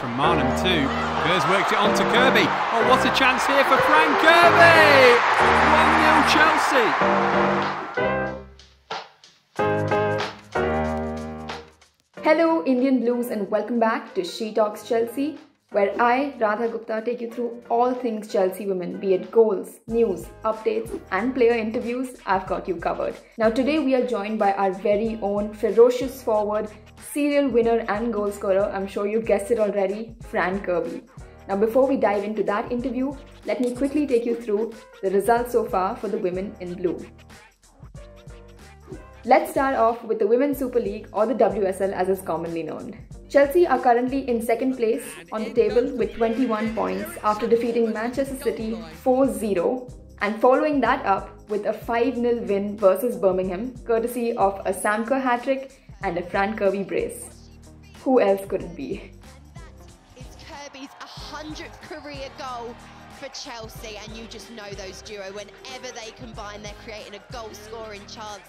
from Marnham too. Kerr's worked it on to Kirby. Oh, what a chance here for Fran Kirby! 1-0 Chelsea. Hello Indian Blues and welcome back to She Talks Chelsea, where I, Radha Gupta, take you through all things Chelsea women, be it goals, news, updates and player interviews. I've got you covered. Now today we are joined by our very own ferocious forward, serial winner and goal scorer, I'm sure you guessed it already, Fran Kirby. Now before we dive into that interview, let me quickly take you through the results so far for the women in blue. Let's start off with the Women's Super League, or the WSL as is commonly known. Chelsea are currently in second place on the table with 21 points after defeating Manchester City 4-0 and following that up with a 5-0 win versus Birmingham, courtesy of a Sam Kerr hat-trick and a Fran Kirby brace. Who else could it be? It's Kirby's 100th career goal for Chelsea, and you just know those duo. Whenever they combine, they're creating a goal-scoring chance.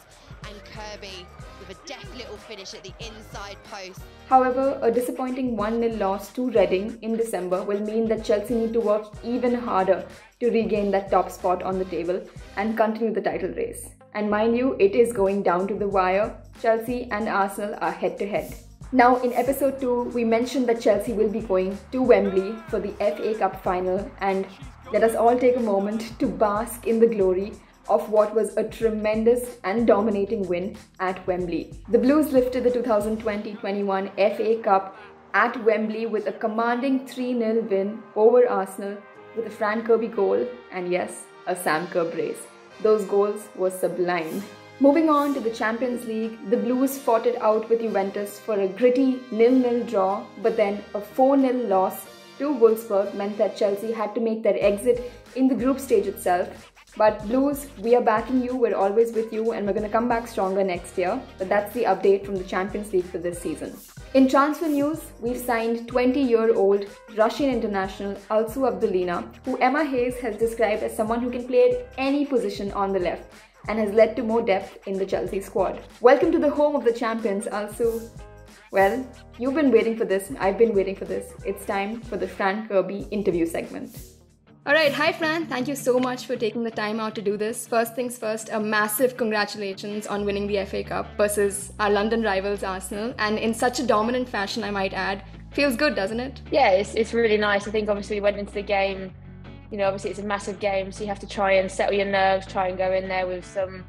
And Kirby with a deft little finish at the inside post. However, a disappointing 1-0 loss to Reading in December will mean that Chelsea need to work even harder to regain that top spot on the table and continue the title race. And mind you, it is going down to the wire. Chelsea and Arsenal are head-to-head. Now, in episode 2, we mentioned that Chelsea will be going to Wembley for the FA Cup final, and let us all take a moment to bask in the glory of what was a tremendous and dominating win at Wembley. The Blues lifted the 2020-21 FA Cup at Wembley with a commanding 3-0 win over Arsenal with a Fran Kirby goal and yes, a Sam Kerr brace. Those goals were sublime. Moving on to the Champions League, the Blues fought it out with Juventus for a gritty 0-0 draw, but then a 4-0 loss to Wolfsburg meant that Chelsea had to make their exit in the group stage itself. But Blues, we are backing you, we're always with you, and we're going to come back stronger next year. But that's the update from the Champions League for this season. In transfer news, we've signed 20-year-old Russian international Alsu Abdulina, who Emma Hayes has described as someone who can play at any position on the left and has led to more depth in the Chelsea squad. Welcome to the home of the champions, Alsu. Well, you've been waiting for this, I've been waiting for this. It's time for the Fran Kirby interview segment. Alright, hi Fran, thank you so much for taking the time out to do this. First things first, a massive congratulations on winning the FA Cup versus our London rivals Arsenal, and in such a dominant fashion I might add. Feels good, doesn't it? Yeah, it's really nice. I think obviously we went into the game, you know, obviously it's a massive game, so you have to try and settle your nerves, try and go in there with some,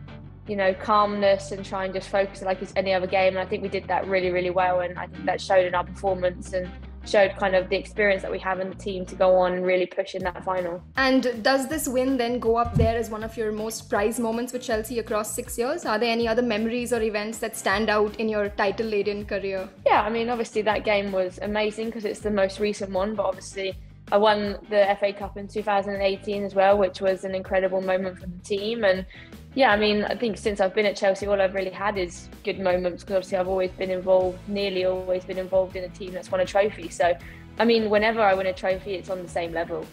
you know, calmness and try and just focus like it's any other game. And I think we did that really, really well, and I think that showed in our performance and showed kind of the experience that we have in the team to go on and really push in that final. And does this win then go up there as one of your most prized moments with Chelsea across 6 years? Are there any other memories or events that stand out in your title-laden career? Yeah, I mean, obviously that game was amazing because it's the most recent one, but obviously I won the FA Cup in 2018 as well, which was an incredible moment for the team. And yeah, I mean, I think since I've been at Chelsea, all I've really had is good moments because obviously I've always been involved, nearly always been involved in a team that's won a trophy. So, I mean, whenever I win a trophy, it's on the same level.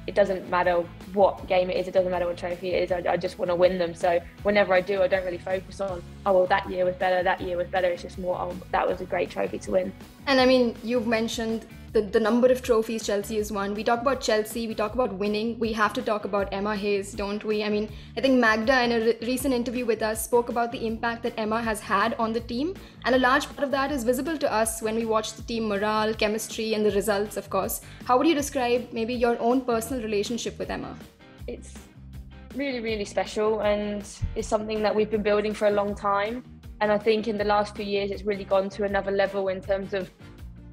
It doesn't matter what game it is, it doesn't matter what trophy it is, I just want to win them. So whenever I do, I don't really focus on, oh, well, that year was better, that year was better. It's just more, oh, that was a great trophy to win. And I mean, you've mentioned the number of trophies Chelsea has won. We talk about Chelsea, we talk about winning. We have to talk about Emma Hayes, don't we? I mean, I think Magda in a recent interview with us spoke about the impact that Emma has had on the team. And a large part of that is visible to us when we watch the team morale, chemistry and the results, of course. How would you describe maybe your own personal relationship with Emma? It's really, really special, and it's something that we've been building for a long time. And I think in the last few years, it's really gone to another level in terms of,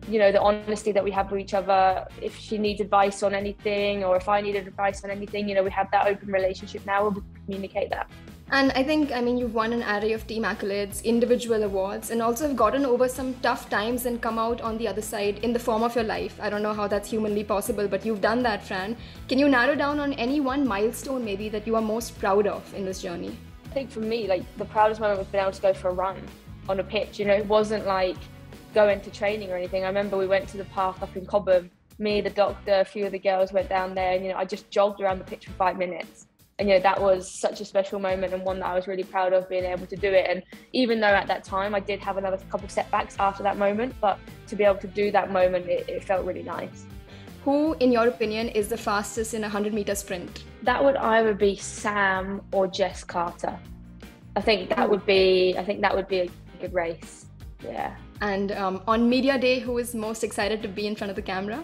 you know, the honesty that we have with each other. If she needs advice on anything or if I needed advice on anything, you know, we have that open relationship now where we communicate that. And I think, I mean, you've won an array of team accolades, individual awards, and also have gotten over some tough times and come out on the other side in the form of your life. I don't know how that's humanly possible, but you've done that, Fran. Can you narrow down on any one milestone maybe that you are most proud of in this journey? I think for me, like, the proudest moment was being able to go for a run on a pitch. You know, it wasn't like going to training or anything. I remember we went to the park up in Cobham, me, the doctor, a few of the girls went down there, and, you know, I just jogged around the pitch for 5 minutes. And that was such a special moment, and one that I was really proud of, being able to do it. And even though at that time I did have another couple setbacks after that moment, but to be able to do that moment, it felt really nice. Who, in your opinion, is the fastest in a 100-meter sprint? That would either be Sam or Jess Carter. I think that would be a good race. Yeah. And on media day, who is most excited to be in front of the camera?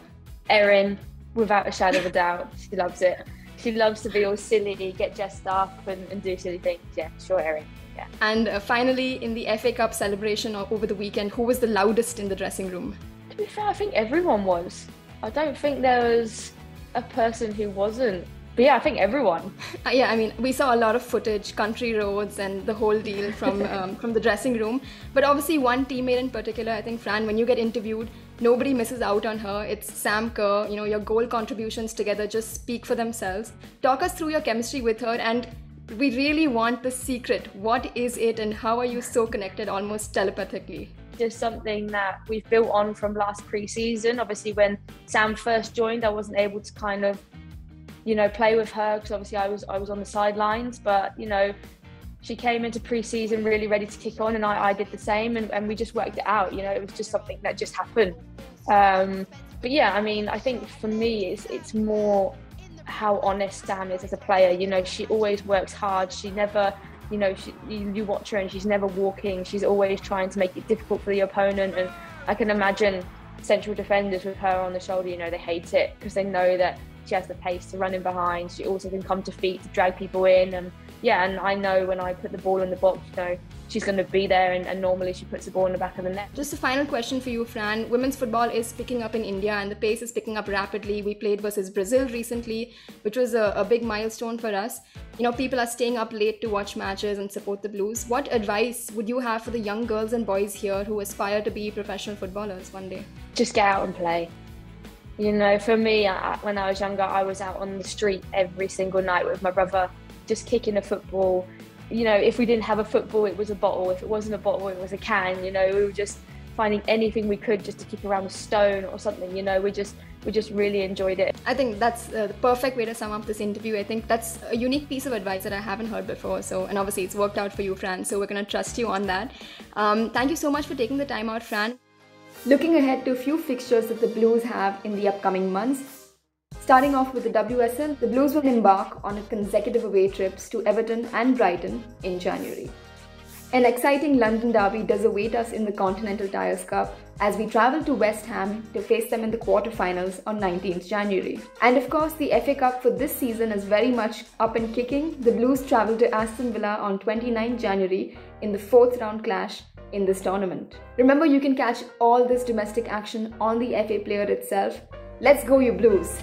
Erin, without a shadow of a doubt. She loves it. She loves to be all silly, get dressed up and do silly things. Yeah, sure, Erin. Yeah. And finally, in the FA Cup celebration over the weekend, who was the loudest in the dressing room? To be fair, I think everyone was. I don't think there was a person who wasn't. But yeah, I think everyone. Yeah, I mean, we saw a lot of footage, country roads and the whole deal from the dressing room. But obviously one teammate in particular, I think, Fran, when you get interviewed, nobody misses out on her. It's Sam Kerr. Your goal contributions together just speak for themselves. Talk us through your chemistry with her, and we really want the secret. What is it, and how are you so connected almost telepathically? Just something that we've built on from last pre-season. Obviously, when Sam first joined, I wasn't able to kind of play with her because obviously I was on the sidelines, but she came into pre-season really ready to kick on, and I did the same, and we just worked it out. It was just something that just happened. But yeah, I mean, I think for me it's more how honest Sam is as a player. She always works hard. She never, you watch her and she's never walking. She's always trying to make it difficult for the opponent, and I can imagine central defenders with her on the shoulder, they hate it because they know that she has the pace to run in behind. She also can come to feet to drag people in, and I know when I put the ball in the box, she's going to be there, and normally she puts the ball in the back of the net. Just a final question for you, Fran. Women's football is picking up in India, and the pace is picking up rapidly. We played versus Brazil recently, which was a big milestone for us. People are staying up late to watch matches and support the Blues. What advice would you have for the young girls and boys here who aspire to be professional footballers one day? Just get out and play. For me, when I was younger, I was out on the street every single night with my brother, just kicking a football. If we didn't have a football, it was a bottle. If it wasn't a bottle, it was a can. We were just finding anything we could just to kick around a stone or something. We just really enjoyed it. I think that's the perfect way to sum up this interview. I think that's a unique piece of advice that I haven't heard before. And obviously it's worked out for you, Fran. So we're going to trust you on that. Thank you so much for taking the time out, Fran. Looking ahead to a few fixtures that the Blues have in the upcoming months. Starting off with the WSL, the Blues will embark on a consecutive away trips to Everton and Brighton in January. An exciting London derby does await us in the Continental Tires Cup as we travel to West Ham to face them in the quarterfinals on 19th January. And of course, the FA Cup for this season is very much up and kicking. The Blues travel to Aston Villa on 29th January in the 4th round clash in this tournament. Remember, you can catch all this domestic action on the FA Player itself. Let's go, you Blues!